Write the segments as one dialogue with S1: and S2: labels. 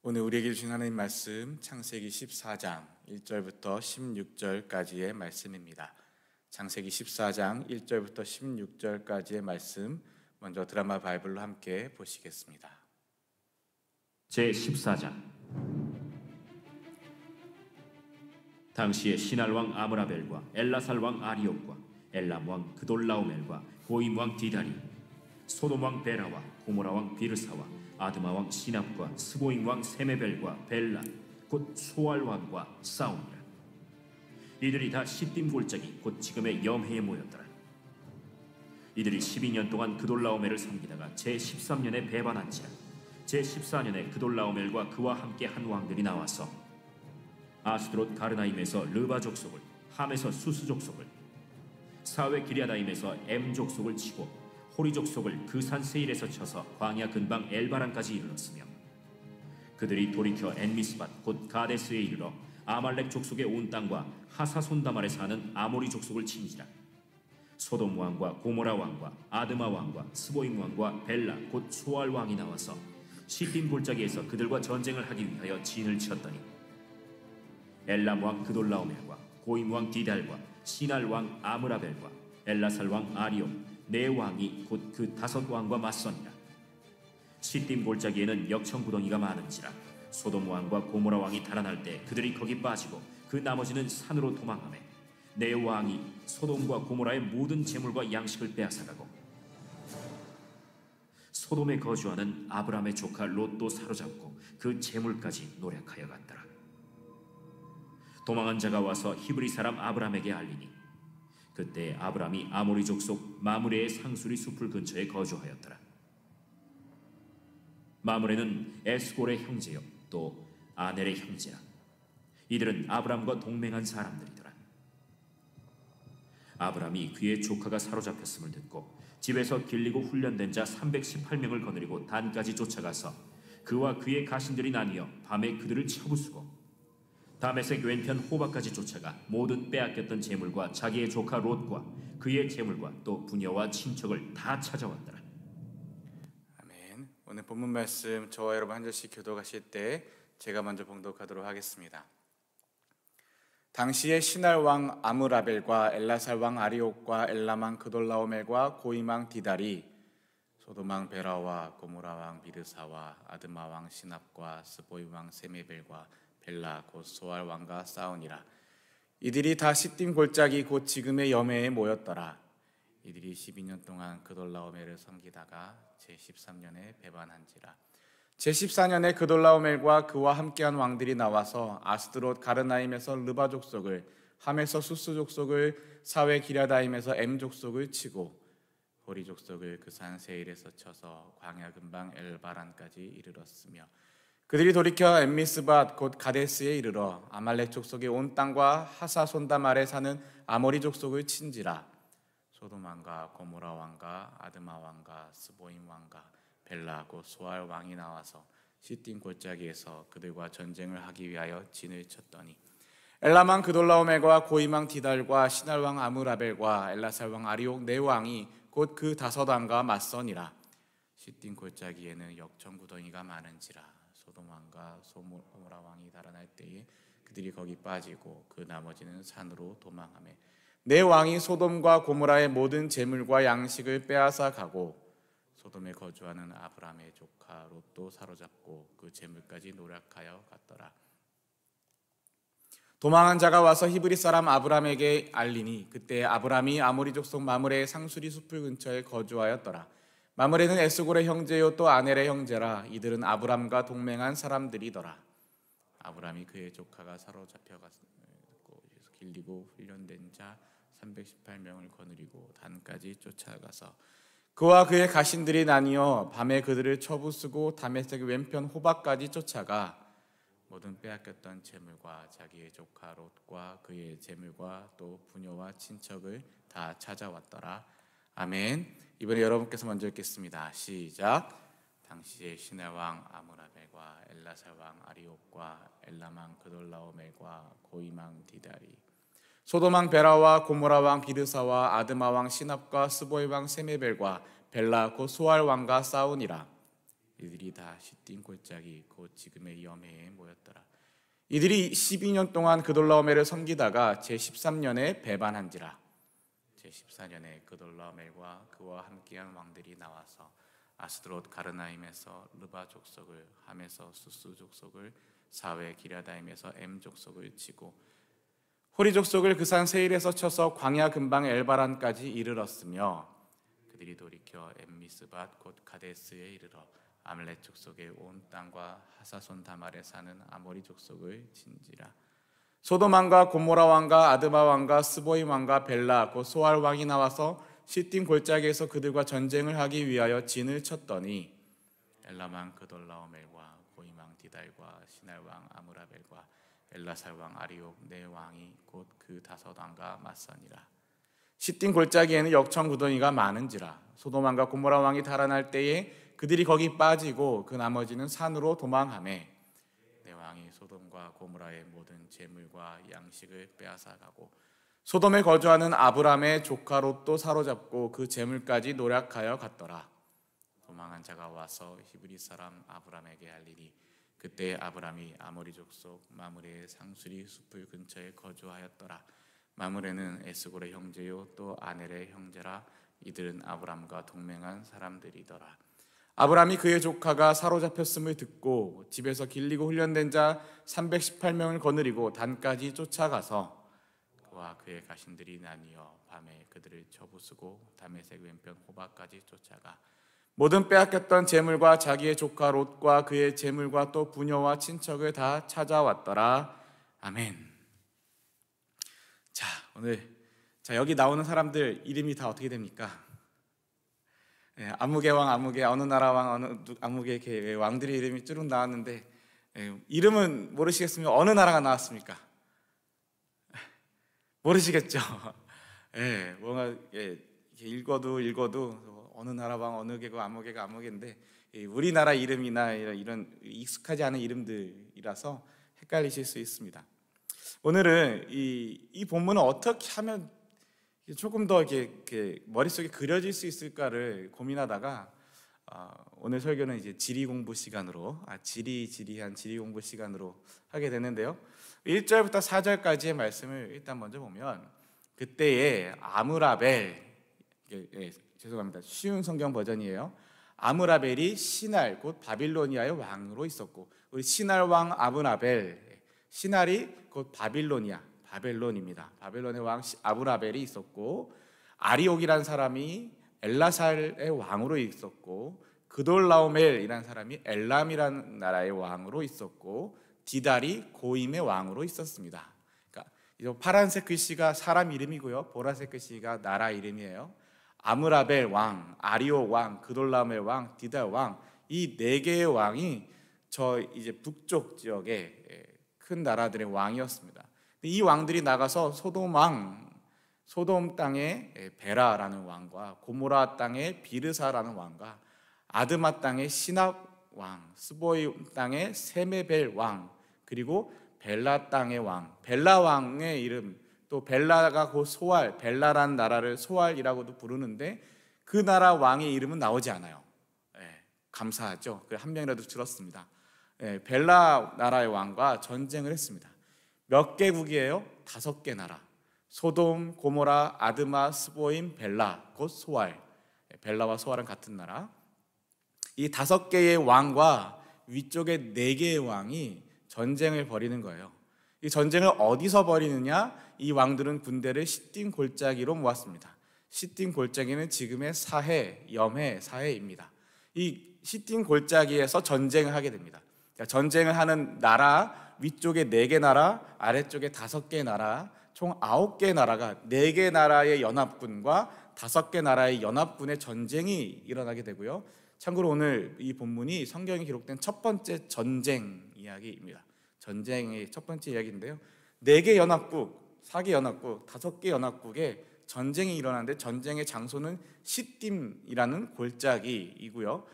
S1: 오늘 우리에게 주신 하나님 말씀 창세기 14장 1절부터 16절까지의 말씀입니다. 창세기 14장 1절부터 16절까지의 말씀 먼저 드라마 바이블로 함께 보시겠습니다.
S2: 제14장. 당시에 시날 왕 아므라벨과 엘라살 왕 아리옥과 엘람 왕 그돌라오멜과 고임 왕 디다리, 소돔 왕 베라와 고모라 왕 비르사와 아드마 왕 시납과 스보임 왕 세메벨과 벨라 곧 소알 왕과 싸우니라. 이들이 다 시딤 골짜기 곧 지금의 염해에 모였더라. 이들이 12년 동안 그돌라오멜을 섬기다가 제13년에 배반한지라. 제14년에 그돌라오멜과 그와 함께 한 왕들이 나와서 아스드롯 가르나임에서 르바 족속을, 함에서 수스 족속을, 사웨 기랴다임에서 엠 족속을 치고 호리 족속을 그 산 세일에서 쳐서 광야 근방 엘바란까지 이르렀으며, 그들이 돌이켜 엔미스밭 곧 가데스에 이르러 아말렉 족속의 온 땅과 하사손다말에 사는 아모리 족속을 친지라. 소돔 왕과 고모라 왕과 아드마 왕과 스보임 왕과 벨라 곧 소알 왕이 나와서 시딤 골짜기에서 그들과 전쟁을 하기 위하여 진을 쳤더니, 엘람 왕 그돌라오멜과 고임 왕 디달과 시날 왕 아므라벨과 엘라살 왕 아리옥 네 왕이 곧 그 5 왕과 맞서니라. 시딤 골짜기에는 역청구덩이가 많은지라. 소돔 왕과 고모라 왕이 달아날 때 그들이 거기 빠지고 그 나머지는 산으로 도망하매, 네 왕이 소돔과 고모라의 모든 재물과 양식을 빼앗아가고 소돔에 거주하는 아브람의 조카 롯도 사로잡고 그 재물까지 노략하여 갔더라. 도망한 자가 와서 히브리 사람 아브람에게 알리니, 그때 아브람이 아모리 족속 마므레의 상수리 숲을 근처에 거주하였더라. 마므레는 에스골의 형제요 또 아넬의 형제라. 이들은 아브람과 동맹한 사람들이더라. 아브람이 그의 조카가 사로잡혔음을 듣고 집에서 길리고 훈련된 자 318명을 거느리고 단까지 쫓아가서 그와 그의 가신들이 나뉘어 밤에 그들을 쳐부수고 다메섹 왼편 호바까지 쫓아가 모든 빼앗겼던 재물과 자기의 조카 롯과 그의 재물과 또 부녀와 친척을 다 찾아왔더라.
S1: 아멘. 오늘 본문 말씀 저와 여러분 한 절씩 교독하실 때 제가 먼저 봉독하도록 하겠습니다. 당시에 시날 왕 아므라벨과 엘라살 왕 아리옥과 엘람 왕 그돌라오멜과 고임 왕 디달이 소돔 왕 베라와 고모라 왕 비르사와 아드마 왕 시납과 스보임 왕 세메벨과 벨라 곧 소알 왕과 싸우니라. 이들이 다 시딤 골짜기 곧 지금의 염해에 모였더라. 이들이 12년 동안 그돌라오멜을 섬기다가 제13년에 배반한지라. 제14년에 그돌라오멜과 그와 함께한 왕들이 나와서 아스드롯 가르나임에서 르바 족속을, 함에서 수스 족속을, 사웨 기랴다임에서 엠 족속을 치고 호리 족속을 그 산 세일에서 쳐서 광야 근방 엘바란까지 이르렀으며, 그들이 돌이켜 엠미스밭 곧 가데스에 이르러 아말렉 족속의 온 땅과 하사손다말에 사는 아모리 족속을 친지라. 소돔 왕과 고모라 왕과 아드마 왕과 스보임 왕과 벨라 곧 소알 왕이 나와서 시딤 골짜기에서 그들과 전쟁을 하기 위하여 진을 쳤더니, 엘람 왕 그돌라오멜과 고임 왕 디달과 시날 왕 아므라벨과 엘라살 왕 아리옥 네 왕이 곧 그 5 왕과 맞서니라. 시딤 골짜기에는 역청구덩이가 많은지라. 소돔 왕과 고모라 왕이 달아날 때에 그들이 거기 빠지고 그 나머지는 산으로 도망하며, 네 왕이 소돔과 고모라의 모든 재물과 양식을 빼앗아 가고 소돔에 거주하는 아브람의 조카 롯도 사로잡고 그 재물까지 노략하여 갔더라. 도망한 자가 와서 히브리 사람 아브람에게 알리니, 그때 아브람이 아모리 족속 마므레의 상수리 숲을 근처에 거주하였더라. 마므레는 에스골의 형제요 또 아넬의 형제라. 이들은 아브람과 동맹한 사람들이더라. 아브람이 그의 조카가 사로잡혀갔고 길리고 훈련된 자 318명을 거느리고 단까지 쫓아가서 그와 그의 가신들이 나뉘어 밤에 그들을 쳐부수고 다메섹 왼편 호박까지 쫓아가 모든 빼앗겼던 재물과 자기의 조카 롯과 그의 재물과 또 부녀와 친척을 다 찾아왔더라. 아멘. 이번에 여러분께서 먼저 읽겠습니다. 시작. 당시에 시날 왕 아므라벨과 엘라살 왕 아리옥과 엘람 왕 그돌라오멜과 고임 왕 디달이 소돔 왕 베라와 고모라 왕 비르사와 아드마 왕 시납과 스보임 왕 세메벨과 벨라 곧 소알 왕과 싸우니라. 이들이 다 시딤 골짜기 곧 지금의 염해에 모였더라. 이들이 12년 동안 그돌라오멜을 섬기다가 제13년에 배반한지라. 제14년에 그돌라오멜과 그와 함께한 왕들이 나와서 아스드롯 가르나임에서 르바 족속을, 함에서 수스 족속을, 사웨 기랴다임에서 엠 족속을 치고 호리 족속을 그 산 세일에서 쳐서 광야 근방 엘바란까지 이르렀으며 그들이 돌이켜 엠미스밭 곧 가데스에 이르러 아말렉 족속의 온 땅과 하사손 다말에 사는 아모리 족속을 진지라. 소돔 왕과 고모라 왕과 아드마 왕과 스보임 왕과 벨라 곧 소알 왕이 나와서 시딤 골짜기에서 그들과 전쟁을 하기 위하여 진을 쳤더니 엘람 왕 그돌라오멜과 고임 왕 디달과 시날 왕 아무라벨과 엘라살 왕 아리옥 네 왕이 곧 그 다섯 왕과 맞서니라. 시딤 골짜기에는 역청 구덩이가 많은지라. 소돔 왕과 고모라 왕이 달아날 때에 그들이 거기 빠지고 그 나머지는 산으로 도망하매 네 왕이 소돔과 고모라의 모든 재물과 양식을 빼앗아가고 소돔에 거주하는 아브람의 조카 롯도 사로잡고 그 재물까지 노략하여 갔더라. 도망한 자가 와서 히브리 사람 아브람에게 알리니 그때 아브람이 아모리 족속 마므레의 상수리 숲을 근처에 거주하였더라. 마므레는 에스골의 형제요 또 아넬의 형제라. 이들은 아브람과 동맹한 사람들이더라. 아브람이 그의 조카가 사로잡혔음을 듣고 집에서 길리고 훈련된 자 318명을 거느리고 단까지 쫓아가서 그와 그의 가신들이 나뉘어 밤에 그들을 쳐부수고 다메섹 왼편 호바까지 쫓아가 모든 빼앗겼던 재물과 자기의 조카 롯과 그의 재물과 또 부녀와 친척을 다 찾아왔더라. 아멘. 자, 오늘 여기 나오는 사람들 이름이 다 어떻게 됩니까? 아무개 왕, 아무개, 어느 나라 왕, 어느 아무개 이렇게 왕들의 이름이 쭉 나왔는데 이름은 모르시겠으면 어느 나라가 나왔습니까? 모르시겠죠? 뭔가 읽어도 어느 나라 왕, 어느 개고 아무개가 아무개인데 우리나라 이름이나 이런 익숙하지 않은 이름들이라서 헷갈리실 수 있습니다. 오늘은 이 본문을 어떻게 하면 조금 더 이렇게 머릿속에 그려질 수 있을까를 고민하다가 오늘 설교는 이제 지리 공부 시간으로 지리한 지리 공부 시간으로 하게 되는데요. 1절부터 4절까지의 말씀을 일단 먼저 보면 그때에 아므라벨, 죄송합니다. 쉬운 성경 버전이에요. 아므라벨이 시날 곧 바빌로니아의 왕으로 있었고 우리 시날 왕 아므라벨, 시날이 곧 바벨론입니다. 바벨론의 왕 아므라벨이 있었고 아리옥이라는 사람이 엘라살의 왕으로 있었고 그돌라오멜이라는 사람이 엘람이라는 나라의 왕으로 있었고 디달이 고임의 왕으로 있었습니다. 그러니까 파란색 글씨가 사람 이름이고요, 보라색 글씨가 나라 이름이에요. 아므라벨 왕, 아리옥 왕, 그돌라오멜 왕, 디달 왕, 이 네 개의 왕이 저 이제 북쪽 지역의 큰 나라들의 왕이었습니다. 이 왕들이 나가서 소돔 땅의 베라라는 왕과 고모라 땅의 비르사라는 왕과 아드마 땅의 시납 왕, 스보임 땅의 세메벨 왕, 그리고 벨라 땅의 왕, 벨라 왕의 이름, 또 벨라가 곧 소알, 벨라라는 나라를 소알이라고도 부르는데 그 나라 왕의 이름은 나오지 않아요. 감사하죠. 한 명이라도 들었습니다. 벨라 나라의 왕과 전쟁을 했습니다. 몇 개국이에요? 5개 나라. 소돔, 고모라, 아드마, 스보임, 벨라, 곧 소알. 벨라와 소알은 같은 나라. 이 5개의 왕과 위쪽에 4개의 왕이 전쟁을 벌이는 거예요. 이 전쟁을 어디서 벌이느냐? 이 왕들은 군대를 시딤 골짜기로 모았습니다. 시딤 골짜기는 지금의 염해, 사해입니다. 이 시딤 골짜기에서 전쟁을 하게 됩니다. 전쟁을 하는 나라, 위쪽에 4개 나라, 아래쪽에 5개 나라, 총 9개 나라가 4개 나라의 연합군과 5개 나라의 연합군의 전쟁이 일어나게 되고요. 참고로 오늘 이 본문이 성경에 기록된 첫 번째 전쟁 이야기입니다. 전쟁의 첫 번째 이야기인데요. 4개 연합국, 4개 연합국, 5개 연합국에 전쟁이 일어나는데 전쟁의 장소는 시딤이라는 골짜기이고요.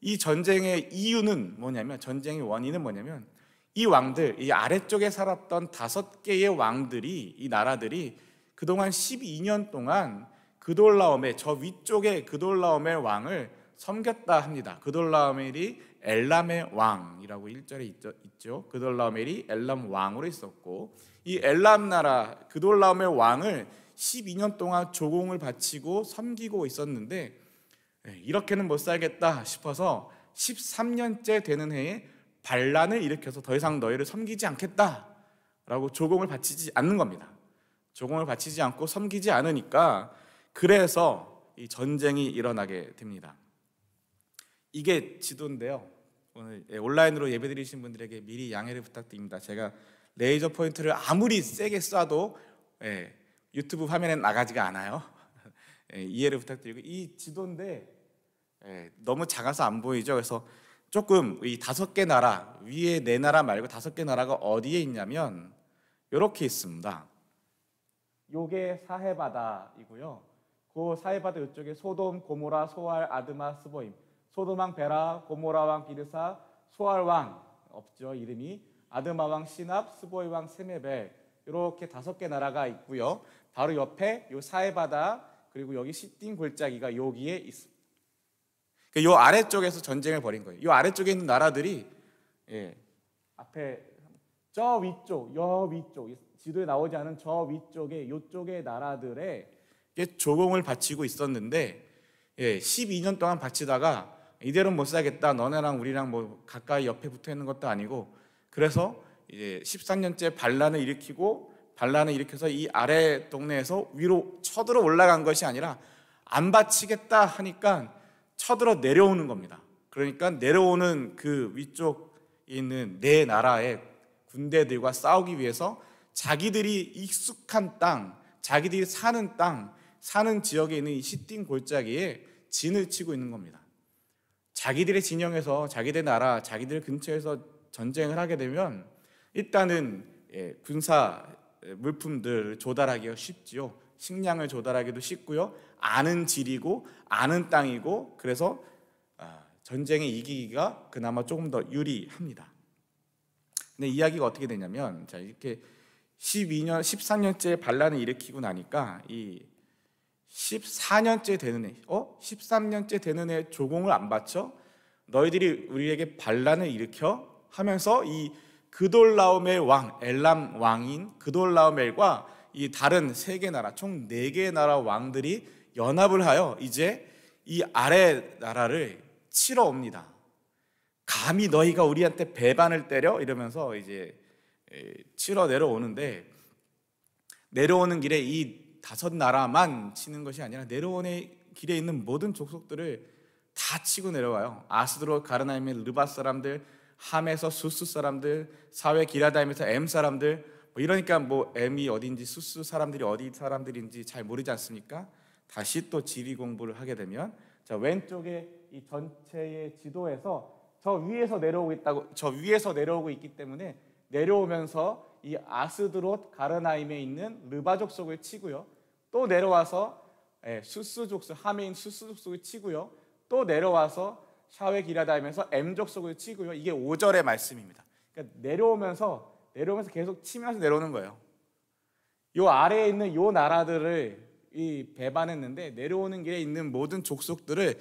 S1: 이 전쟁의 이유는 뭐냐면, 전쟁의 원인은 뭐냐면 이 왕들, 이 아래쪽에 살았던 5개의 왕들이, 이 나라들이 그동안 12년 동안 그돌라오멜, 저 위쪽에 그돌라오멜 왕을 섬겼다 합니다. 그돌라오멜이 엘람의 왕이라고 1절에 있죠. 그돌라오멜이 엘람 왕으로 있었고, 이 엘람 나라 그돌라오멜 왕을 12년 동안 조공을 바치고 섬기고 있었는데, 이렇게는 못 살겠다 싶어서 13년째 되는 해에 반란을 일으켜서 더 이상 너희를 섬기지 않겠다라고 조공을 바치지 않는 겁니다. 조공을 바치지 않고 섬기지 않으니까, 그래서 이 전쟁이 일어나게 됩니다. 이게 지도인데요. 오늘 온라인으로 예배드리신 분들에게 미리 양해를 부탁드립니다. 제가 레이저 포인트를 아무리 세게 쏴도 유튜브 화면에 나가지가 않아요. 이해를 부탁드리고, 이 지도인데 너무 작아서 안 보이죠. 그래서 조금 이 5개 나라 위에 4나라 말고 5개 나라가 어디에 있냐면 이렇게 있습니다. 요게 사해바다이고요. 그 사해바다 이쪽에 소돔, 고모라, 소알, 아드마, 스보임, 소돔왕 베라, 고모라왕 비르사, 소알왕 없죠 이름이, 아드마왕 시납, 스보이왕 세메벨, 이렇게 5개 나라가 있고요. 바로 옆에 요 사해바다 그리고 여기 시딘 골짜기가 여기에 있습니다. 요 아래쪽에서 전쟁을 벌인 거예요. 요 아래쪽에 있는 나라들이 앞에 저 위쪽, 요 위쪽 지도에 나오지 않은 저 위쪽에 요쪽의 나라들에 조공을 바치고 있었는데 12년 동안 바치다가 이대로 못 살겠다. 너네랑 우리랑 뭐 가까이 옆에 붙어 있는 것도 아니고, 그래서 이제 13년째 반란을 일으켜서 이 아래 동네에서 위로 쳐들어 올라간 것이 아니라 안 바치겠다 하니까 쳐들어 내려오는 겁니다. 그러니까 내려오는 그 위쪽에 있는 4나라의 군대들과 싸우기 위해서 자기들이 익숙한 땅, 자기들이 사는 땅, 사는 지역에 있는 이 시딘 골짜기에 진을 치고 있는 겁니다. 자기들의 진영에서, 자기들 나라, 자기들 근처에서 전쟁을 하게 되면 일단은 군사 물품들을 조달하기가 쉽지요. 식량을 조달하기도 쉽고요. 아는 질이고 아는 땅이고, 그래서 전쟁에 이기기가 그나마 조금 더 유리합니다. 근데 이야기가 어떻게 되냐면, 자, 이렇게 13년째 반란을 일으키고 나니까 이 14년째 되는 해, 13년째 되는 해 조공을 안 바쳐? 너희들이 우리에게 반란을 일으켜? 하면서 이 그돌라오멜 왕, 엘람 왕인 그돌라오멜과 이 다른 3개 나라, 총 4개 나라 왕들이 연합을 하여 이제 이 아래 나라를 치러 옵니다. 감히 너희가 우리한테 배반을 때려? 이러면서 이제 치러 내려오는데, 내려오는 길에 이 5나라만 치는 것이 아니라 내려오는 길에 있는 모든 족속들을 다 치고 내려와요. 아스드롯 가르나임의 르바 사람들, 함에서 수스 사람들, 사회 기라다임에서 엠 사람들, 이러니까 뭐 엠이 어딘지 수스 사람들이 어디 사람들인지 잘 모르지 않습니까? 다시 또 지리 공부를 하게 되면, 자, 왼쪽에 이 전체의 지도에서 저 위에서 내려오고 있기 때문에 내려오면서 이 아스드롯 가르나임에 있는 르바 족속을 치고요. 또 내려와서 수스 족속, 함에 있는 수스 족속을 치고요. 또 내려와서 샤웨 기라다임에서 엠 족속을 치고요. 이게 5절의 말씀입니다. 그러니까 내려오면서 계속 치면서 내려오는 거예요. 요 아래에 있는 요 나라들을 배반했는데, 내려오는 길에 있는 모든 족속들을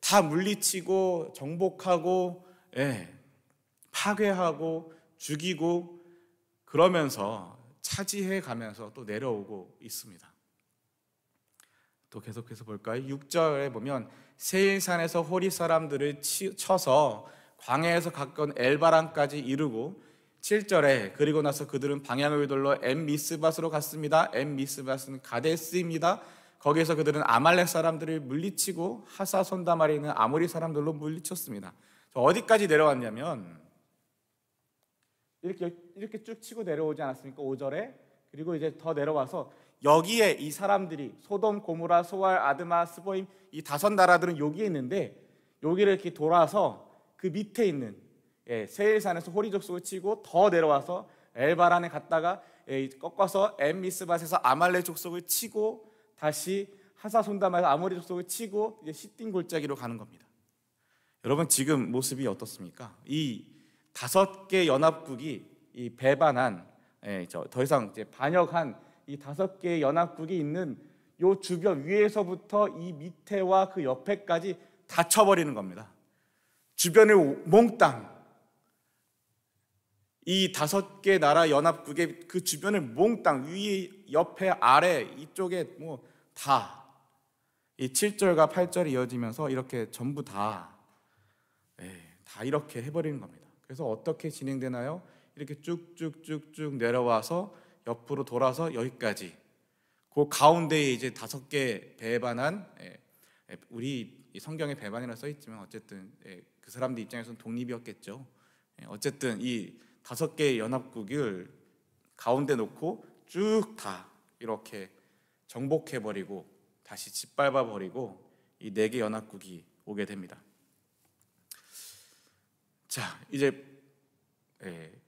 S1: 다 물리치고 정복하고 파괴하고 죽이고, 그러면서 차지해 가면서 또 내려오고 있습니다. 또 계속해서 볼까요? 6절에 보면 세일산에서 호리 사람들을 쳐서 광야에서 가까운 엘바란까지 이르고, 7절에 그리고 나서 그들은 방향을 돌러 엠미스밧으로 갔습니다. 엠미스밧은 가데스입니다. 거기에서 그들은 아말렉 사람들을 물리치고 하사손다말에 있는 아모리 사람들로 물리쳤습니다. 어디까지 내려왔냐면 이렇게 쭉 치고 내려오지 않았습니까? 5절에. 그리고 이제 더 내려와서 여기에 이 사람들이 소돔, 고모라, 소알, 아드마, 스보임 이 5나라들은 여기에 있는데, 여기를 이렇게 돌아서 그 밑에 있는 세일산에서 호리 족속을 치고 더 내려와서 엘바란에 갔다가 꺾어서 엠미스밧에서 아말렉 족속을 치고 다시 하사손담에서 아모리 족속을 치고 이제 시딘 골짜기로 가는 겁니다. 여러분, 지금 모습이 어떻습니까? 이 5개 연합국이 이 배반한, 더 이상 이제 반역한 이 5개의 연합국이 있는 요 주변 위에서부터 이 밑에와 그 옆에까지 다 쳐버리는 겁니다. 주변을 몽땅, 이 5개 나라 연합국의 그 주변을 몽땅, 위에, 옆에, 아래, 이쪽에 뭐 다, 이 7절과 8절이 이어지면서 이렇게 전부 다 이렇게 해버리는 겁니다. 그래서 어떻게 진행되나요? 이렇게 쭉쭉쭉쭉 내려와서 옆으로 돌아서 여기까지, 그 가운데에 이제 5개 배반한, 우리 성경에 배반이라 써 있지만 어쨌든 그 사람들 입장에서는 독립이었겠죠. 어쨌든 이 5개의 연합국을 가운데 놓고 쭉 다 이렇게 정복해버리고 다시 짓밟아버리고 이 4개 연합국이 오게 됩니다. 자, 이제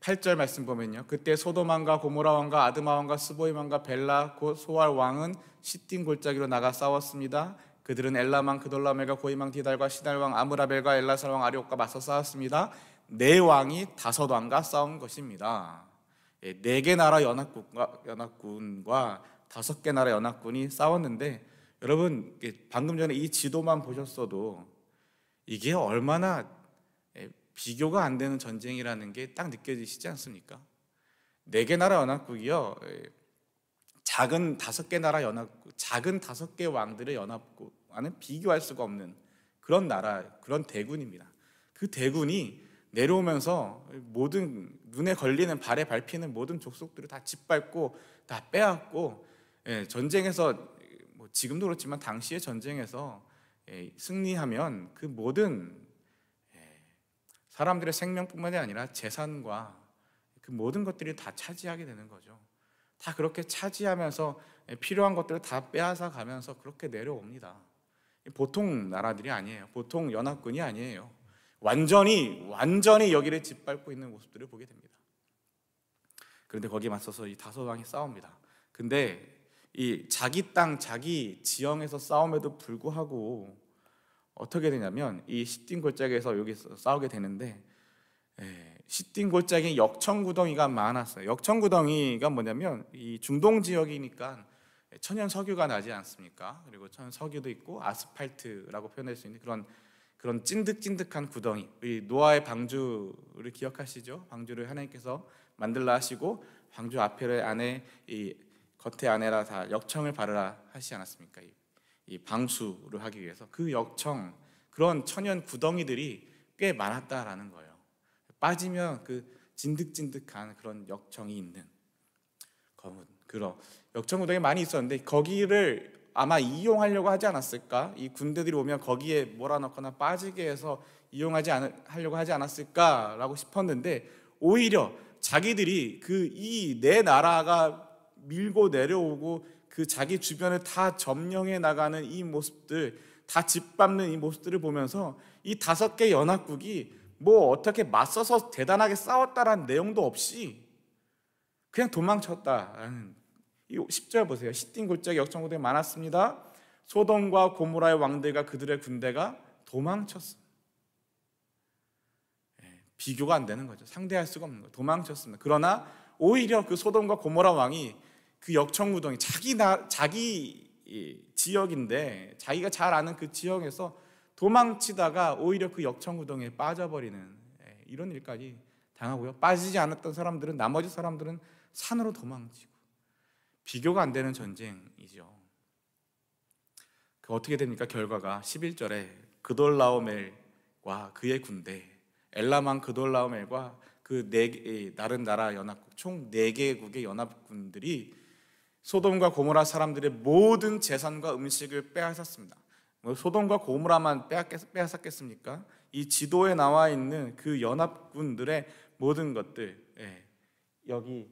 S1: 8절 말씀 보면요, 그때 소돔 왕과 고모라 왕과 아드마 왕과 스보임 왕과 벨라 곧 소알 왕은 시딤 골짜기로 나가 싸웠습니다. 그들은 엘람 왕 그돌라멜과 고임 왕 디달과 시달 왕 아므라벨과 엘라살 왕 아리옥과 맞서 싸웠습니다. 4왕이 5왕과 싸운 것입니다. 4개 나라 연합군과 5개 나라 연합군이 싸웠는데, 여러분 방금 전에 이 지도만 보셨어도 이게 얼마나 비교가 안 되는 전쟁이라는 게 딱 느껴지시지 않습니까? 4개 나라 연합국이요, 작은 5개 나라 연합국, 작은 5개 왕들의 연합국과는 비교할 수가 없는 그런 나라, 그런 대군입니다. 그 대군이 내려오면서 모든 눈에 걸리는, 발에 밟히는 모든 족속들을 다 짓밟고 다 빼앗고, 전쟁에서 뭐 지금도 그렇지만 당시의 전쟁에서 승리하면 그 모든 사람들의 생명뿐만이 아니라 재산과 그 모든 것들이 다 차지하게 되는 거죠. 다 그렇게 차지하면서 필요한 것들을 다 빼앗아 가면서 그렇게 내려옵니다. 보통 나라들이 아니에요. 보통 연합군이 아니에요. 완전히 여기를 짓밟고 있는 모습들을 보게 됩니다. 그런데 거기에 맞서서 이 5왕이 싸웁니다. 근데 이 자기 땅, 자기 지형에서 싸움에도 불구하고 어떻게 되냐면, 이 시딤 골짜기에서 여기서 싸우게 되는데, 시딤 골짜기에 역청구덩이가 많았어요. 역청구덩이가 뭐냐면, 이 중동 지역이니까 천연 석유가 나지 않습니까? 그리고 천연 석유도 있고 아스팔트라고 표현할 수 있는 그런 찐득찐득한 구덩이. 이 노아의 방주를 기억하시죠? 방주를 하나님께서 만들라 하시고 방주 앞에 안에, 이 겉에 안에라 다 역청을 바르라 하시지 않았습니까? 이 방수를 하기 위해서 그 역청, 그런 천연 구덩이들이 꽤 많았다라는 거예요. 빠지면 그 진득진득한 그런 역청이 있는 그런 역청 구덩이 많이 있었는데, 거기를 아마 이용하려고 하지 않았을까? 이 군대들이 오면 거기에 몰아넣거나 빠지게 해서 하려고 하지 않았을까라고 싶었는데, 오히려 자기들이 이 4나라가 밀고 내려오고 그 자기 주변을 다 점령해 나가는 이 모습들, 다 짓밟는 이 모습들을 보면서 이 5개 연합국이 뭐 어떻게 맞서서 대단하게 싸웠다라는 내용도 없이 그냥 도망쳤다라는, 이 10절 보세요. 시딤 골짜기 역청구덩이 많았습니다. 소돔과 고모라의 왕들과 그들의 군대가 도망쳤습니다. 비교가 안 되는 거죠. 상대할 수가 없는 거예요. 도망쳤습니다. 그러나 오히려 그 소돔과 고모라 왕이 그 역청구덩이, 자기 지역인데 자기가 잘 아는 그 지역에서 도망치다가 오히려 그 역청구덩이에 빠져버리는 이런 일까지 당하고요. 빠지지 않았던 사람들은, 나머지 사람들은 산으로 도망치고, 비교가 안 되는 전쟁이죠. 어떻게 됩니까? 결과가 11절에 그돌라오멜과 그의 군대, 엘라만 그돌라오멜과 그 다른 나라 연합국, 총 4개국의 연합군들이 소돔과 고모라 사람들의 모든 재산과 음식을 빼앗았습니다. 소돔과 고모라만 빼앗았겠습니까? 이 지도에 나와 있는 그 연합군들의 모든 것들, 여기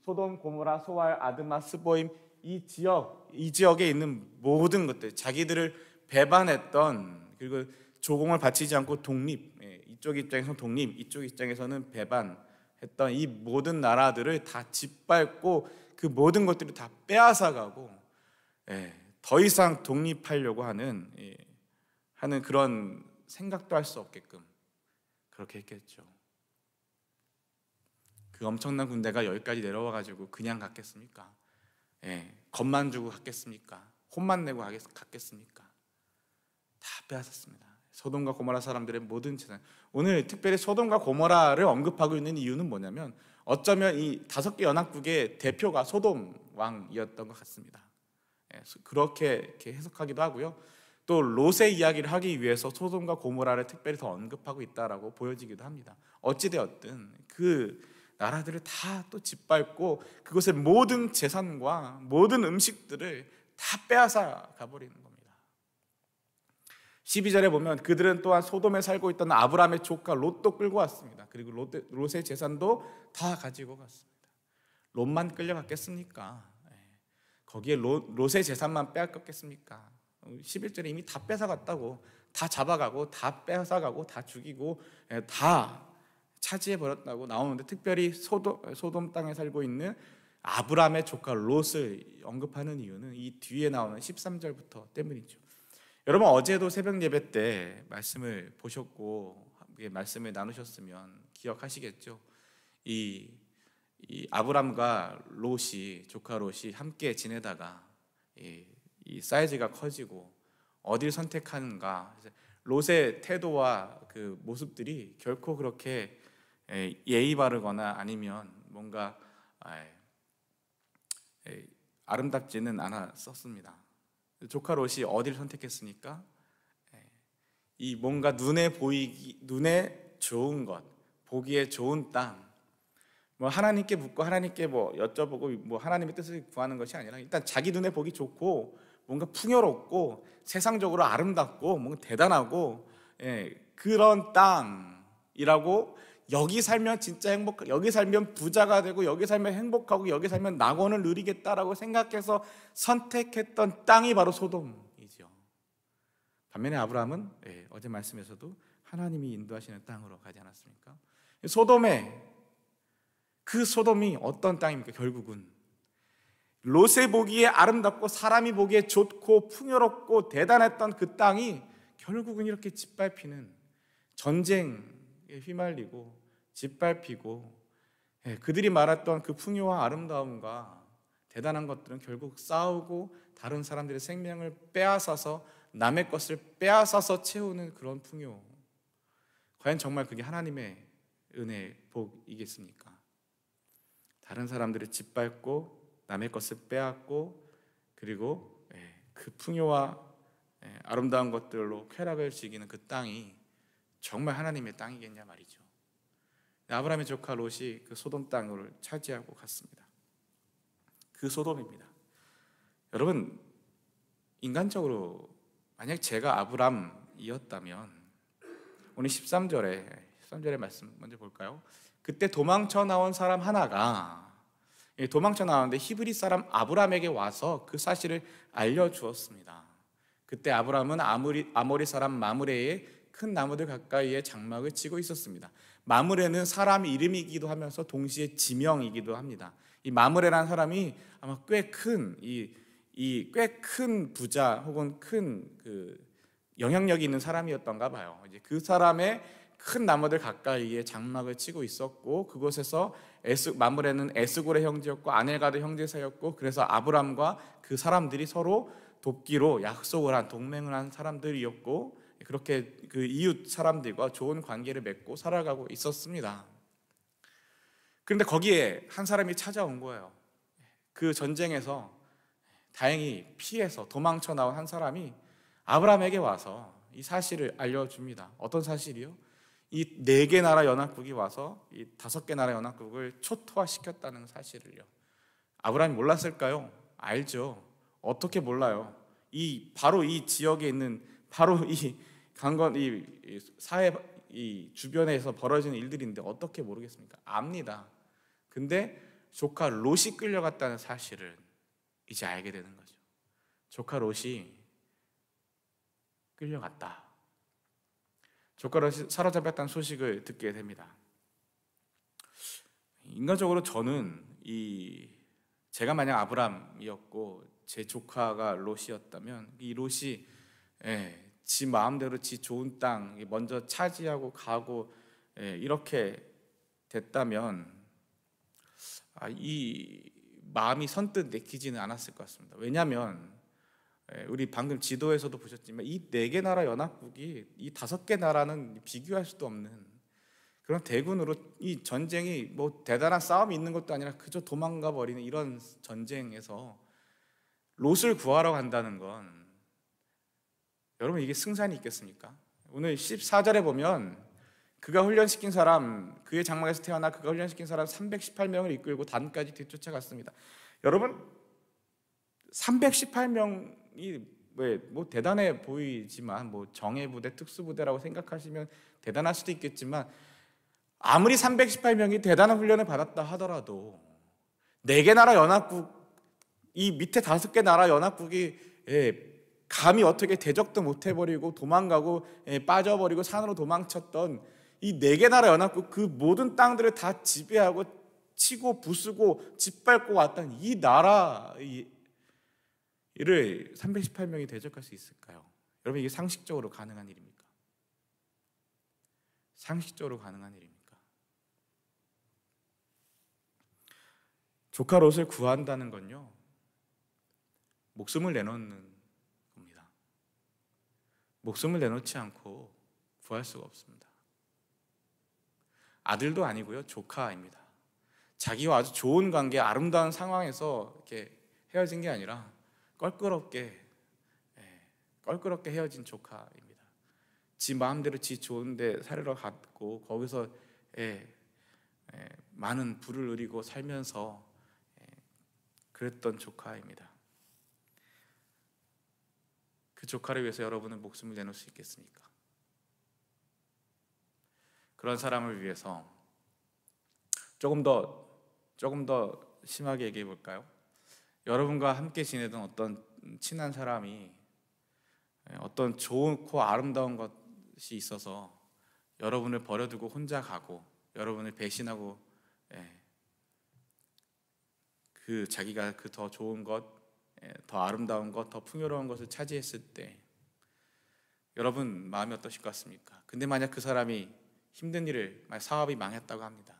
S1: 소돔, 고모라, 소알, 아드마, 스보임, 이 지역에 있는 모든 것들, 자기들을 배반했던, 그리고 조공을 바치지 않고 독립, 이쪽 입장에서는 독립, 이쪽 입장에서는 배반했던 이 모든 나라들을 다 짓밟고 그 모든 것들을 다 빼앗아가고, 더 이상 독립하려고 하는 그런 생각도 할 수 없게끔 그렇게 했겠죠. 그 엄청난 군대가 여기까지 내려와가지고 그냥 갔겠습니까? 겁만 주고 갔겠습니까? 혼만 내고 갔겠습니까? 다 빼앗았습니다. 소돔과 고모라 사람들의 모든 재산. 오늘 특별히 소돔과 고모라를 언급하고 있는 이유는 뭐냐면 어쩌면 이 5개 연합국의 대표가 소돔 왕이었던 것 같습니다. 그렇게 이렇게 해석하기도 하고요. 또 롯의 이야기를 하기 위해서 소돔과 고모라를 특별히 더 언급하고 있다라고 보여지기도 합니다. 어찌되었든 그 나라들을 다 또 짓밟고 그곳의 모든 재산과 모든 음식들을 다 빼앗아 가버리는 겁니다. 12절에 보면 그들은 또한 소돔에 살고 있던 아브라함의 조카 롯도 끌고 왔습니다. 그리고 롯의 재산도 다 가지고 갔습니다. 롯만 끌려갔겠습니까? 거기에 롯의 재산만 빼앗겼겠습니까? 11절에 이미 다 뺏어갔다고, 다 잡아가고 다 뺏어가고 다 죽이고 다 차지해버렸다고 나오는데, 특별히 소돔 땅에 살고 있는 아브라함의 조카 롯을 언급하는 이유는 이 뒤에 나오는 13절부터 때문이죠. 여러분, 어제도 새벽 예배 때 말씀을 보셨고 말씀을 나누셨으면 기억하시겠죠. 이 아브람과 롯이, 조카 롯이 함께 지내다가 이 사이즈가 커지고 어디를 선택하는가, 롯의 태도와 그 모습들이 결코 그렇게 예의 바르거나 아니면 뭔가 아름답지는 않았었습니다. 조카 롯이 어디를 선택했습니까? 이 뭔가 눈에 좋은 것, 보기에 좋은 땅, 뭐 하나님께 묻고 하나님께 뭐 여쭤보고 뭐 하나님의 뜻을 구하는 것이 아니라 일단 자기 눈에 보기 좋고 뭔가 풍요롭고 세상적으로 아름답고 뭔가 대단하고 그런 땅이라고, 여기 살면 진짜 행복하고 여기 살면 부자가 되고 여기 살면 행복하고 여기 살면 낙원을 누리겠다라고 생각해서 선택했던 땅이 바로 소돔이죠. 반면에 아브라함은 어제 말씀에서도 하나님이 인도하시는 땅으로 가지 않았습니까? 소돔이 어떤 땅입니까? 결국은 롯의 보기에 아름답고 사람이 보기에 좋고 풍요롭고 대단했던 그 땅이 결국은 이렇게 짓밟히는, 전쟁에 휘말리고 짓밟히고, 그들이 말했던 그 풍요와 아름다움과 대단한 것들은 결국 싸우고 다른 사람들의 생명을 빼앗아서 남의 것을 빼앗아서 채우는 그런 풍요. 과연 정말 그게 하나님의 은혜, 복이겠습니까? 다른 사람들을 짓밟고 남의 것을 빼앗고 그리고 그 풍요와 아름다운 것들로 쾌락을 즐기는 그 땅이 정말 하나님의 땅이겠냐 말이죠. 아브라함의 조카 롯이 그 소돔 땅을 차지하고 갔습니다. 그 소돔입니다. 여러분, 인간적으로 만약 제가 아브라함이었다면, 오늘 13절의 말씀 먼저 볼까요? 그때 도망쳐 나온 사람 하나가, 도망쳐 나왔는데 히브리 사람 아브라함에게 와서 그 사실을 알려주었습니다. 그때 아브라함은 아모리 사람 마므레의 큰 나무들 가까이에 장막을 치고 있었습니다. 마므레는 사람 이름이기도 하면서 동시에 지명이기도 합니다. 이 마므레라는 사람이 아마 꽤 큰 부자 혹은 큰 그 영향력이 있는 사람이었던가 봐요. 이제 그 사람의 큰 나무들 가까이에 장막을 치고 있었고, 그곳에서 마므레는 에스골의 형제였고 아넬가드 형제 사이였고, 그래서 아브람과 그 사람들이 서로 돕기로 약속을 한, 동맹을 한 사람들이었고, 그렇게 그 이웃 사람들과 좋은 관계를 맺고 살아가고 있었습니다. 그런데 거기에 한 사람이 찾아온 거예요. 그 전쟁에서 다행히 피해서 도망쳐 나온 한 사람이 아브라함에게 와서 이 사실을 알려줍니다. 어떤 사실이요? 이 4개 나라 연합국이 와서 이 5개 나라 연합국을 초토화시켰다는 사실을요. 아브라함이 몰랐을까요? 알죠. 어떻게 몰라요? 바로 이 지역에 있는, 바로 이 사회 이 주변에서 벌어지는 일들인데 어떻게 모르겠습니까? 압니다. 근데 조카 롯이 끌려갔다는 사실을 이제 알게 되는 거죠. 조카 롯이 끌려갔다. 조카 롯이 사로잡혔다는 소식을 듣게 됩니다. 인간적으로 저는 제가 만약 아브람이었고 제 조카가 롯이었다면, 이 롯이 지 마음대로 지 좋은 땅 먼저 차지하고 가고 이렇게 됐다면 이 마음이 선뜻 내키지는 않았을 것 같습니다. 왜냐하면 우리 방금 지도에서도 보셨지만 이 4개 나라 연합국이 이 5개 나라는 비교할 수도 없는 그런 대군으로 이 전쟁이 뭐 대단한 싸움이 있는 것도 아니라 그저 도망가 버리는 이런 전쟁에서 롯을 구하러 간다는 건 여러분 이게 승산이 있겠습니까? 오늘 14절에 보면 그가 훈련시킨 사람, 그의 장막에서 태어나 그가 훈련시킨 사람 318명을 이끌고 단까지 뒤쫓아갔습니다. 여러분 318명이 뭐 대단해 보이지만 뭐 정예부대, 특수부대라고 생각하시면 대단할 수도 있겠지만 아무리 318명이 대단한 훈련을 받았다 하더라도 4개 나라 연합국, 이 밑에 5개 나라 연합국이 감히 어떻게 대적도 못 해버리고 도망가고 빠져버리고 산으로 도망쳤던 이 4개 나라 연합국 그 모든 땅들을 다 지배하고 치고 부수고 짓밟고 왔던 이 나라를 318명이 대적할 수 있을까요? 여러분 이게 상식적으로 가능한 일입니까? 상식적으로 가능한 일입니까? 조카 롯을 구한다는 건요 목숨을 내놓는 겁니다. 목숨을 내놓지 않고 구할 수가 없습니다. 아들도 아니고요 조카입니다. 자기와 아주 좋은 관계, 아름다운 상황에서 이렇게 헤어진 게 아니라 껄끄럽게 헤어진 조카입니다. 지 마음대로 지 좋은데 살으러 갔고 거기서 많은 부를 누리고 살면서 그랬던 조카입니다. 그 조카를 위해서 여러분은 목숨을 내놓을 수 있겠습니까? 그런 사람을 위해서 조금 더 심하게 얘기해 볼까요? 여러분과 함께 지내던 어떤 친한 사람이 어떤 좋고 아름다운 것이 있어서 여러분을 버려두고 혼자 가고 여러분을 배신하고 그 자기가 그 더 좋은 것, 더 아름다운 것, 더 풍요로운 것을 차지했을 때 여러분 마음이 어떠실 것 같습니까? 근데 만약 그 사람이 힘든 일을, 사업이 망했다고 합니다.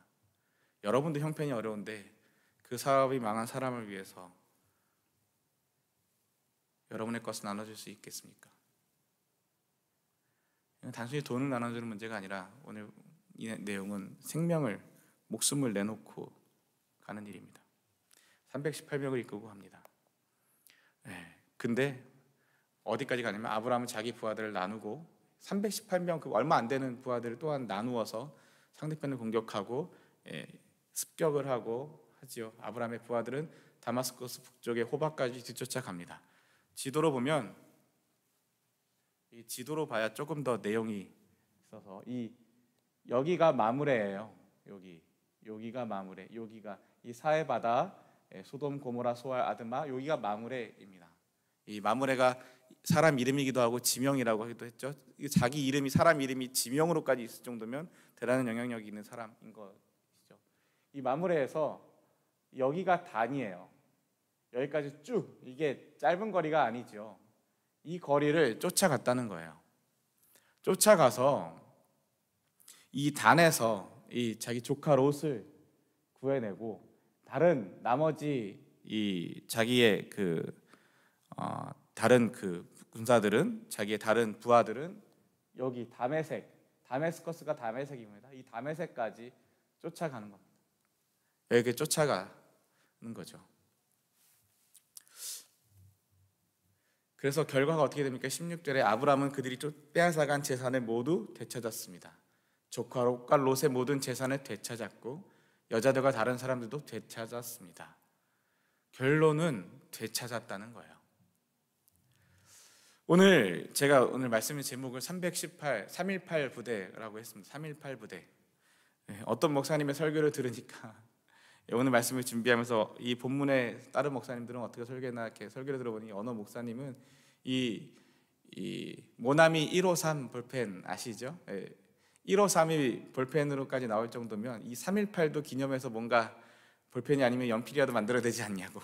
S1: 여러분도 형편이 어려운데 그 사업이 망한 사람을 위해서 여러분의 것을 나눠줄 수 있겠습니까? 단순히 돈을 나눠주는 문제가 아니라 오늘 이 내용은 생명을, 목숨을 내놓고 가는 일입니다. 318명을 이끌고 합니다. 근데 어디까지 가냐면 아브라함은 자기 부하들을 나누고 318명, 그 얼마 안 되는 부하들을 또한 나누어서 상대편을 공격하고 습격을 하고 하지요. 아브라함의 부하들은 다마스커스 북쪽의 호바까지 뒤쫓아갑니다. 지도로 보면 이 지도로 봐야 조금 더 내용이 있어서 여기가 마므레예요. 여기가 마므레, 여기가 이 사해바다, 소돔, 고모라, 소알, 아드마, 여기가 마므레입니다. 이 마므레가 사람 이름이기도 하고 지명이라고 하기도 했죠. 자기 이름이 사람 이름이 지명으로까지 있을 정도면 대단한 영향력이 있는 사람인 것이죠. 이 마므레에서 여기가 단이에요. 여기까지 쭉, 이게 짧은 거리가 아니죠. 이 거리를 쫓아갔다는 거예요. 쫓아가서 이 단에서 이 자기 조카 롯을 구해내고 다른 나머지 이 자기의 다른 군사들은, 자기의 다른 부하들은 여기 다메스커스가 다메섹입니다. 이 다메섹까지 쫓아가는 겁니다. 여기 쫓아가는 거죠. 그래서 결과가 어떻게 됩니까? 16절에 아브라함은 그들이 빼앗아간 재산을 모두 되찾았습니다. 조카 롯과 롯의 모든 재산을 되찾았고 여자들과 다른 사람들도 되찾았습니다. 결론은 되찾았다는 거예요. 제가 오늘 말씀의 제목을 318 부대라고 했습니다. 318 부대. 어떤 목사님의 설교를 들으니까 오늘 말씀을 준비하면서 이 본문에 다른 목사님들은 어떻게 설교했나 이렇게 설교를 들어보니 어느 목사님은 이 모나미 153 볼펜 아시죠? 153이 볼펜으로까지 나올 정도면 이 318도 기념해서 뭔가 볼펜이 아니면 연필이라도 만들어야 되지 않냐고.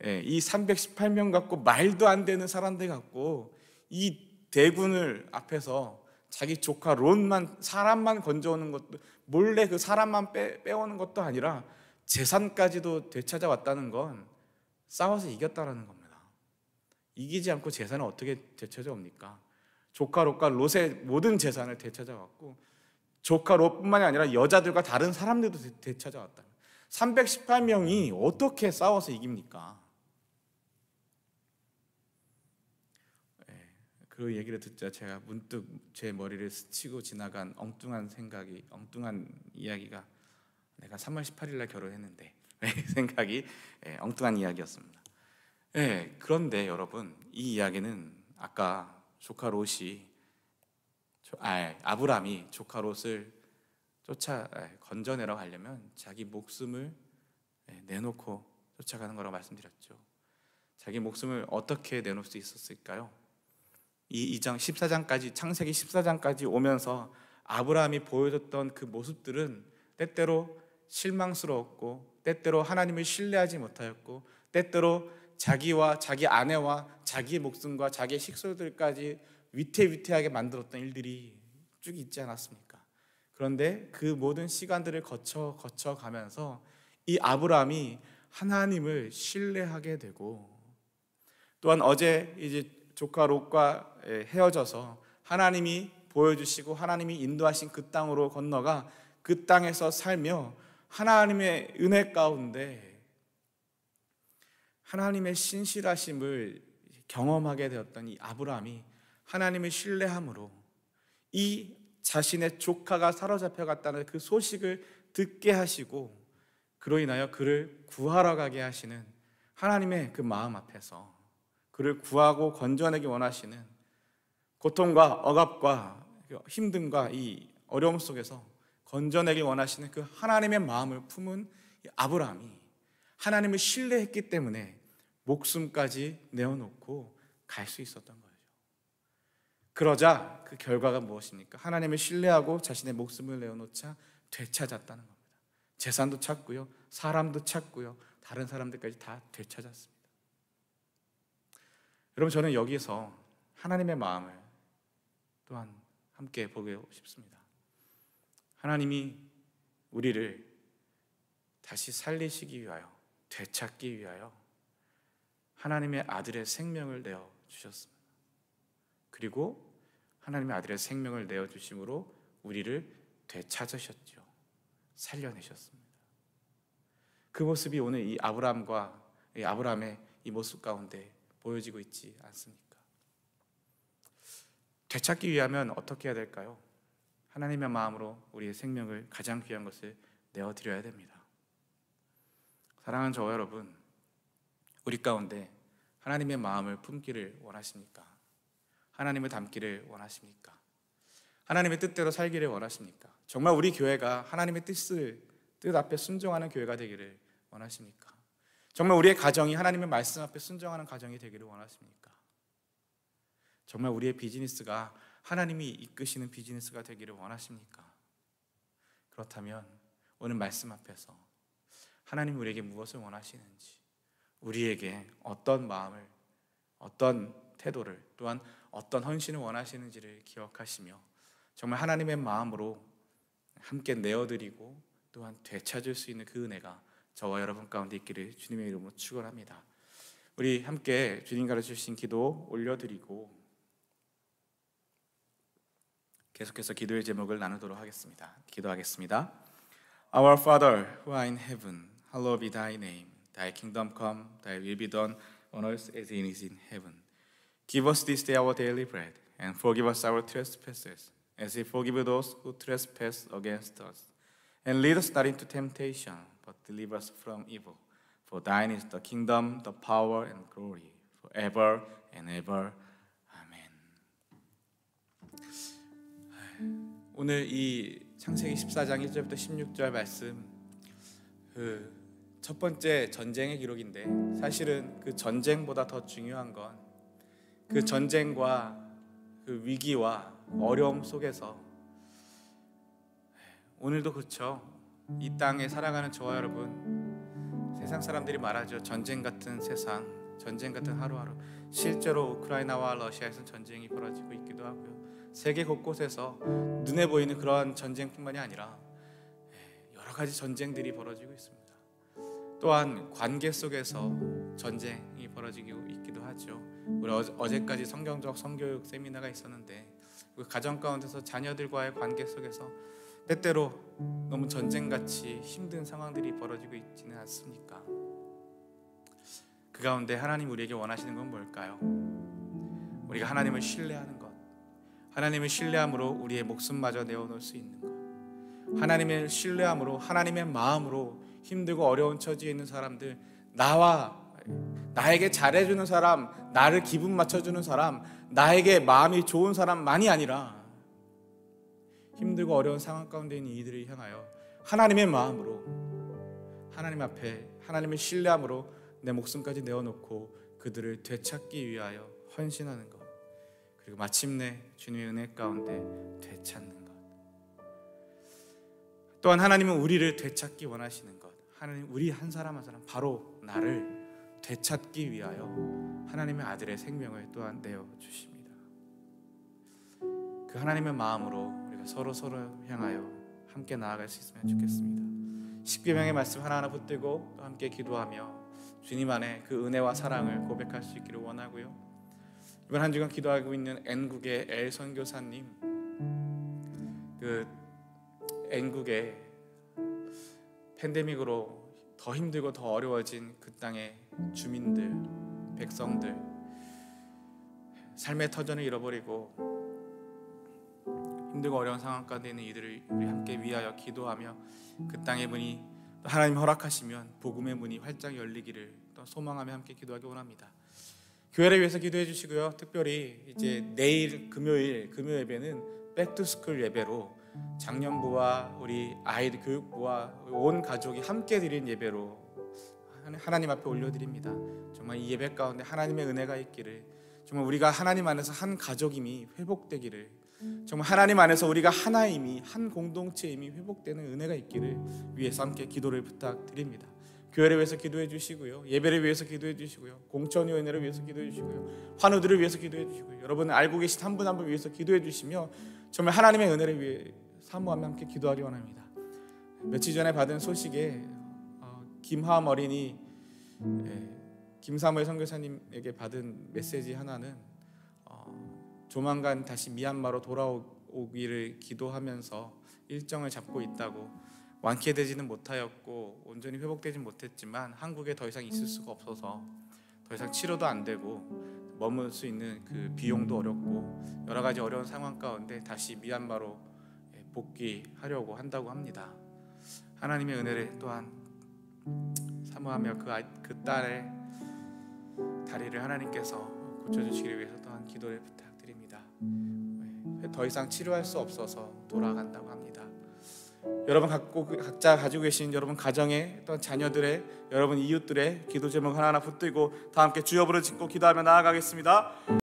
S1: 이 318명 갖고 말도 안 되는 사람들 갖고 이 대군을 앞에서 자기 조카 롯만 사람만 건져오는 것도 몰래 그 사람만 빼오는 것도 아니라 재산까지도 되찾아왔다는 건 싸워서 이겼다라는 겁니다. 이기지 않고 재산을 어떻게 되찾아 옵니까? 조카 롯과 롯의 모든 재산을 되찾아왔고 조카 롯뿐만이 아니라 여자들과 다른 사람들도 되찾아왔다. 318명이 어떻게 싸워서 이깁니까? 그 얘기를 듣자 제가 문득 제 머리를 스치고 지나간 엉뚱한 이야기가 내가 3월 18일 날 결혼했는데 생각이 엉뚱한 이야기였습니다. 그런데 여러분, 이 이야기는 아까 조카 롯이 아브람이 조카 롯을 건져내라고 하려면 자기 목숨을 내놓고 쫓아가는 거라고 말씀드렸죠. 자기 목숨을 어떻게 내놓을 수 있었을까요? 이 2장 14장까지 창세기 14장까지 오면서 아브라함이 보여줬던 그 모습들은 때때로 실망스러웠고 때때로 하나님을 신뢰하지 못하였고 때때로 자기와 자기 아내와 자기의 목숨과 자기의 식솔들까지 위태위태하게 만들었던 일들이 쭉 있지 않았습니까? 그런데 그 모든 시간들을 거쳐가면서 이 아브라함이 하나님을 신뢰하게 되고 또한 어제 이제 조카 롯과 헤어져서 하나님이 보여주시고 하나님이 인도하신 그 땅으로 건너가 그 땅에서 살며 하나님의 은혜 가운데 하나님의 신실하심을 경험하게 되었던 이 아브라함이 하나님을 신뢰함으로 이 자신의 조카가 사로잡혀 갔다는 그 소식을 듣게 하시고 그로 인하여 그를 구하러 가게 하시는 하나님의 그 마음 앞에서 그를 구하고 건져내기 원하시는 고통과 억압과 힘듦과 이 어려움 속에서 건져내기 원하시는 그 하나님의 마음을 품은 아브라함이 하나님을 신뢰했기 때문에 목숨까지 내어놓고 갈 수 있었던 거예요. 그러자 그 결과가 무엇입니까? 하나님을 신뢰하고 자신의 목숨을 내어놓자 되찾았다는 겁니다. 재산도 찾고요, 사람도 찾고요, 다른 사람들까지 다 되찾았습니다. 여러분, 저는 여기서 하나님의 마음을 또한 함께 보고 싶습니다. 하나님이 우리를 다시 살리시기 위하여, 되찾기 위하여 하나님의 아들의 생명을 내어주셨습니다. 그리고 하나님의 아들의 생명을 내어주심으로 우리를 되찾으셨죠. 살려내셨습니다. 그 모습이 오늘 이 아브라함의 이 모습 가운데 보여지고 있지 않습니까? 되찾기 위하면 어떻게 해야 될까요? 하나님의 마음으로 우리의 생명을 가장 귀한 것을 내어드려야 됩니다. 사랑하는 저와 여러분, 우리 가운데 하나님의 마음을 품기를 원하십니까? 하나님을 닮기를 원하십니까? 하나님의 뜻대로 살기를 원하십니까? 정말 우리 교회가 하나님의 뜻 앞에 순종하는 교회가 되기를 원하십니까? 정말 우리의 가정이 하나님의 말씀 앞에 순종하는 가정이 되기를 원하십니까? 정말 우리의 비즈니스가 하나님이 이끄시는 비즈니스가 되기를 원하십니까? 그렇다면 오늘 말씀 앞에서 하나님 우리에게 무엇을 원하시는지, 우리에게 어떤 마음을, 어떤 태도를, 또한 어떤 헌신을 원하시는지를 기억하시며 정말 하나님의 마음으로 함께 내어드리고 또한 되찾을 수 있는 그 은혜가 저와 여러분 가운데 있기를 주님의 이름으로 축원합니다. 우리 함께 주님 가르치신 기도 올려드리고 계속해서 기도의 제목을 나누도록 하겠습니다. 기도하겠습니다. Our Father who art in heaven, hallowed be thy name. Thy kingdom come, thy will be done on earth as it is in heaven. Give us this day our daily bread, and forgive us our trespasses, as we forgive those who trespass against us. And lead us not into temptation, but deliver us from evil. For thine is the kingdom, the power, and glory, forever and ever. 아멘. 오늘 이 창세기 14장 1절부터 16절 말씀, 첫 번째 전쟁의 기록인데 사실은 그 전쟁보다 더 중요한 건 그 전쟁과 그 위기와 어려움 속에서 오늘도 그렇죠. 이 땅에 살아가는 저와 여러분, 세상 사람들이 말하죠. 전쟁 같은 세상, 전쟁 같은 하루하루. 실제로 우크라이나와 러시아에서 전쟁이 벌어지고 있기도 하고요. 세계 곳곳에서 눈에 보이는 그런 전쟁뿐만이 아니라 여러 가지 전쟁들이 벌어지고 있습니다. 또한 관계 속에서 전쟁이 벌어지고 있기도 하죠. 우리 어제까지 성경적 성교육 세미나가 있었는데 그 가정 가운데서 자녀들과의 관계 속에서 때때로 너무 전쟁같이 힘든 상황들이 벌어지고 있지는 않습니까? 그 가운데 하나님 우리에게 원하시는 건 뭘까요? 우리가 하나님을 신뢰하는 것, 하나님을 신뢰함으로 우리의 목숨마저 내어놓을 수 있는 것, 하나님을 신뢰함으로 하나님의 마음으로 힘들고 어려운 처지에 있는 사람들, 나에게 잘해주는 사람, 나를 기분 맞춰주는 사람, 나에게 마음이 좋은 사람만이 아니라 힘들고 어려운 상황 가운데 있는 이들을 향하여 하나님의 마음으로 하나님 앞에 하나님을 신뢰함으로 내 목숨까지 내어놓고 그들을 되찾기 위하여 헌신하는 것, 그리고 마침내 주님의 은혜 가운데 되찾는 것. 또한 하나님은 우리를 되찾기 원하시는 것, 하나님 우리 한 사람 한 사람, 바로 나를 되찾기 위하여 하나님의 아들의 생명을 또한 내어주십니다. 그 하나님의 마음으로 우리가 서로 향하여 함께 나아갈 수 있으면 좋겠습니다. 십계명의 말씀 하나하나 붙들고 또 함께 기도하며 주님 안에 그 은혜와 사랑을 고백할 수 있기를 원하고요. 이번 한 주간 기도하고 있는 N국의 엘 선교사님, 그 N국의 팬데믹으로 더 힘들고 더 어려워진 그 땅의 주민들, 백성들, 삶의 터전을 잃어버리고 힘들고 어려운 상황 가운데 있는 이들을 우리 함께 위하여 기도하며 그 땅의 문이 하나님 허락하시면 복음의 문이 활짝 열리기를 또 소망하며 함께 기도하기 원합니다. 교회를 위해서 기도해 주시고요. 특별히 이제 내일 금요일 예배는 백투스쿨 예배로 장년부와 우리 아이들 교육부와 온 가족이 함께 드린 예배로 하나님 앞에 올려드립니다. 정말 이 예배 가운데 하나님의 은혜가 있기를, 정말 우리가 하나님 안에서 한 가족임이 회복되기를, 정말 하나님 안에서 우리가 하나임이, 한 공동체임이 회복되는 은혜가 있기를 위해서 함께 기도를 부탁드립니다. 교회를 위해서 기도해 주시고요, 예배를 위해서 기도해 주시고요, 공천위원회를 위해서 기도해 주시고요, 환우들을 위해서 기도해 주시고요, 여러분 알고 계신 한 분 한 분 위해서 기도해 주시며 정말 하나님의 은혜를 위해 사모하며 함께 기도하기 원합니다. 며칠 전에 받은 소식에 김하암 어린이 김사무엘 선교사님에게 받은 메시지 하나는 조만간 다시 미얀마로 돌아오기를 기도하면서 일정을 잡고 있다고, 완쾌되지는 못하였고 온전히 회복되지 못했지만 한국에 더 이상 있을 수가 없어서 더 이상 치료도 안 되고 머물 수 있는 그 비용도 어렵고 여러 가지 어려운 상황 가운데 다시 미얀마로 복귀하려고 한다고 합니다. 하나님의 은혜를 또한 사모하며 그 딸의 다리를 하나님께서 고쳐주시기 위해서 또한 기도를 부탁드립니다. 더 이상 치료할 수 없어서 돌아간다고 합니다. 여러분 각자 가지고 계신 여러분 가정의 또한 자녀들의, 여러분 이웃들의 기도 제목 하나하나 붙들고 다 함께 주여 부르짖고 기도하며 나아가겠습니다.